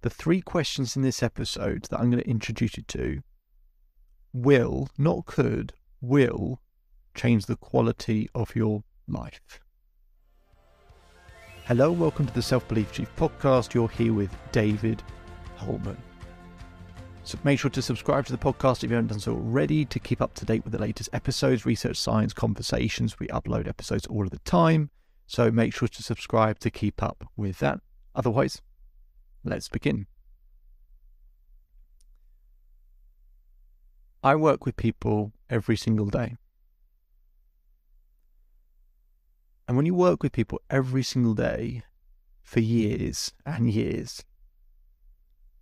The three questions in this episode that I'm going to introduce you to will, not could, will change the quality of your life. Hello, welcome to the Self-Belief Chief podcast. You're here with David Holman. So make sure to subscribe to the podcast if you haven't done so already to keep up to date with the latest episodes, research, science, conversations. We upload episodes all of the time. So make sure to subscribe to keep up with that. Otherwise, let's begin. I work with people every single day. And when you work with people every single day for years and years,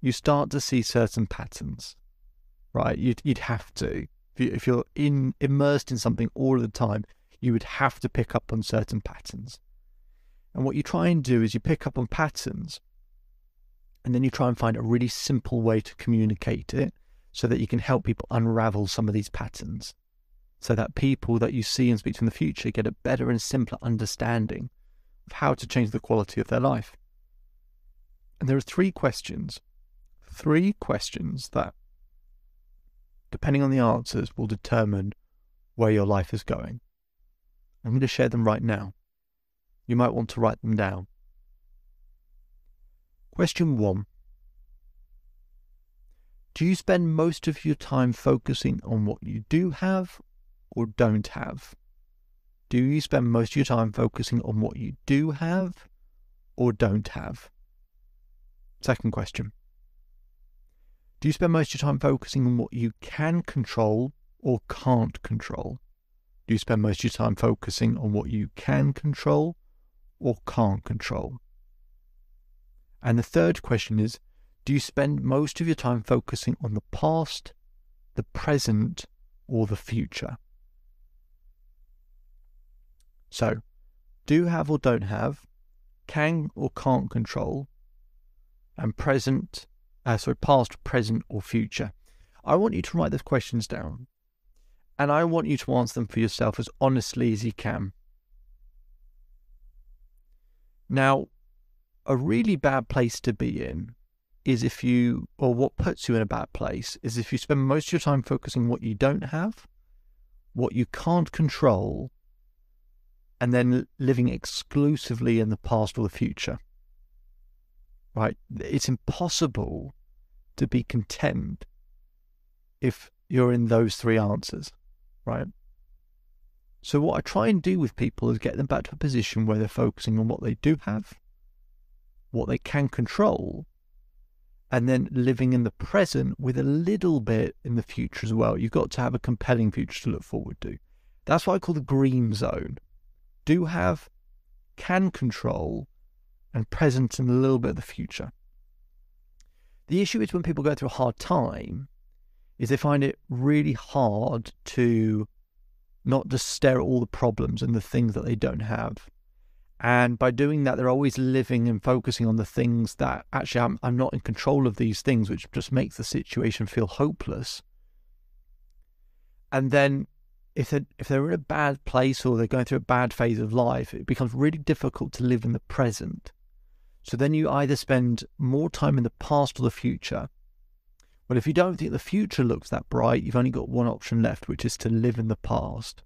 you start to see certain patterns, right? You'd have to. If you're immersed in something all the time, you would have to pick up on certain patterns. And what you try and do is you pick up on patterns, and then you try and find a really simple way to communicate it so that you can help people unravel some of these patterns, so that people that you see and speak to in the future get a better and simpler understanding of how to change the quality of their life. And there are three questions that, depending on the answers, will determine where your life is going. I'm going to share them right now. You might want to write them down. Question 1. Do you spend most of your time focusing on what you do have or don't have? Do you spend most of your time focusing on what you do have or don't have? Second question. Do you spend most of your time focusing on what you can control or can't control? Do you spend most of your time focusing on what you can control or can't control? And the third question is, do you spend most of your time focusing on the past, the present, or the future? So, do have or don't have, can or can't control, and past, present, or future. I want you to write those questions down, and I want you to answer them for yourself as honestly as you can. Now, a really bad place to be in is what puts you in a bad place is if you spend most of your time focusing on what you don't have, what you can't control, and then living exclusively in the past or the future. Right? It's impossible to be content if you're in those three answers, right? So what I try and do with people is get them back to a position where they're focusing on what they do have, what they can control, and then living in the present with a little bit in the future as well. You've got to have a compelling future to look forward to. That's what I call the green zone. Do have, can control, and present in a little bit of the future. The issue is when people go through a hard time is they find it really hard to not just stare at all the problems and the things that they don't have. And by doing that, they're always living and focusing on the things that actually I'm not in control of these things, which just makes the situation feel hopeless. And then if they're in a bad place or they're going through a bad phase of life, it becomes really difficult to live in the present. So then you either spend more time in the past or the future. Well, if you don't think the future looks that bright, you've only got one option left, which is to live in the past.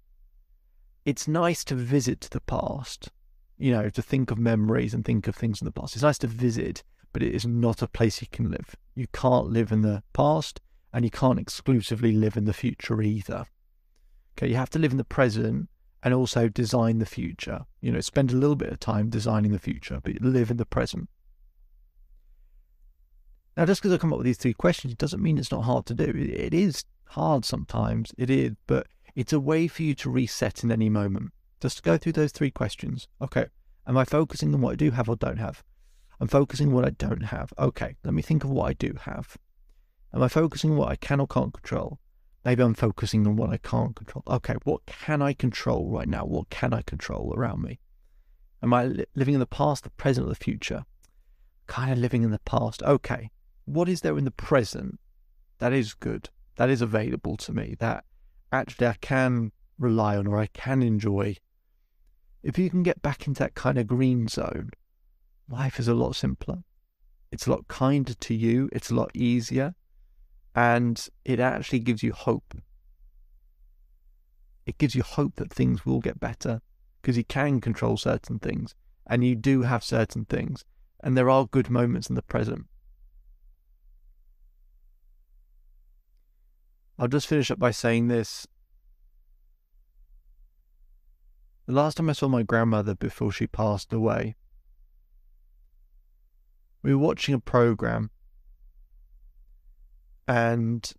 It's nice to visit the past, to think of memories and think of things in the past. It's nice to visit, but it is not a place you can live. You can't live in the past, and you can't exclusively live in the future either. Okay, you have to live in the present and also design the future. Spend a little bit of time designing the future, but live in the present. Now, just because I come up with these three questions, it doesn't mean it's not hard to do. It is hard sometimes, it is, but it's a way for you to reset in any moment. Just to go through those three questions. Okay, am I focusing on what I do have or don't have? I'm focusing on what I don't have. Okay, let me think of what I do have. Am I focusing on what I can or can't control? Maybe I'm focusing on what I can't control. Okay, what can I control right now? What can I control around me? Am I living in the past, the present, or the future? Kind of living in the past. Okay, what is there in the present that is good, that is available to me, that actually I can rely on or I can enjoy? If you can get back into that kind of green zone, life is a lot simpler. It's a lot kinder to you. It's a lot easier. And it actually gives you hope. It gives you hope that things will get better because you can control certain things and you do have certain things. And there are good moments in the present. I'll just finish up by saying this. The last time I saw my grandmother before she passed away, we were watching a program and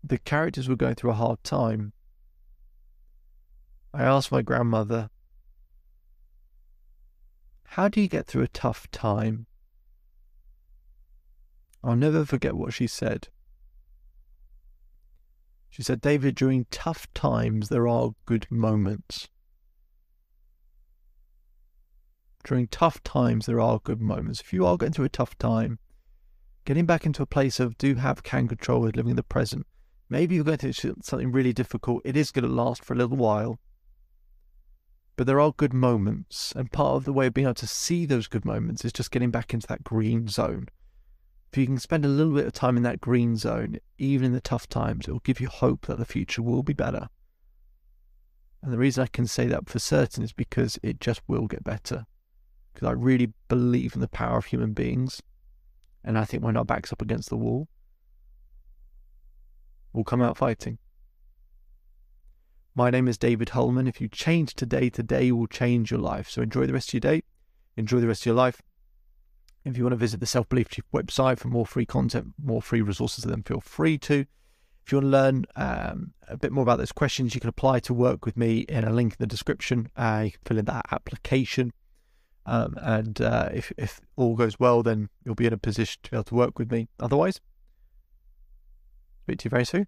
the characters were going through a hard time. I asked my grandmother, how do you get through a tough time? I'll never forget what she said. She said, David, during tough times, there are good moments. During tough times, there are good moments. If you are going through a tough time, getting back into a place of can control with living in the present. Maybe you're going through something really difficult. It is going to last for a little while. But there are good moments. And part of the way of being able to see those good moments is just getting back into that green zone. If you can spend a little bit of time in that green zone, even in the tough times, it will give you hope that the future will be better. And the reason I can say that for certain is because it just will get better. Because I really believe in the power of human beings. And I think when our back's up against the wall, we'll come out fighting. My name is David Holman. If you change today, today will change your life. So enjoy the rest of your day. Enjoy the rest of your life. If you want to visit the Self Belief Chief website for more free content, more free resources, then feel free to. If you want to learn a bit more about those questions, you can apply to work with me in a link in the description. You can fill in that application. If all goes well, then you'll be in a position to be able to work with me. Otherwise, speak to you very soon.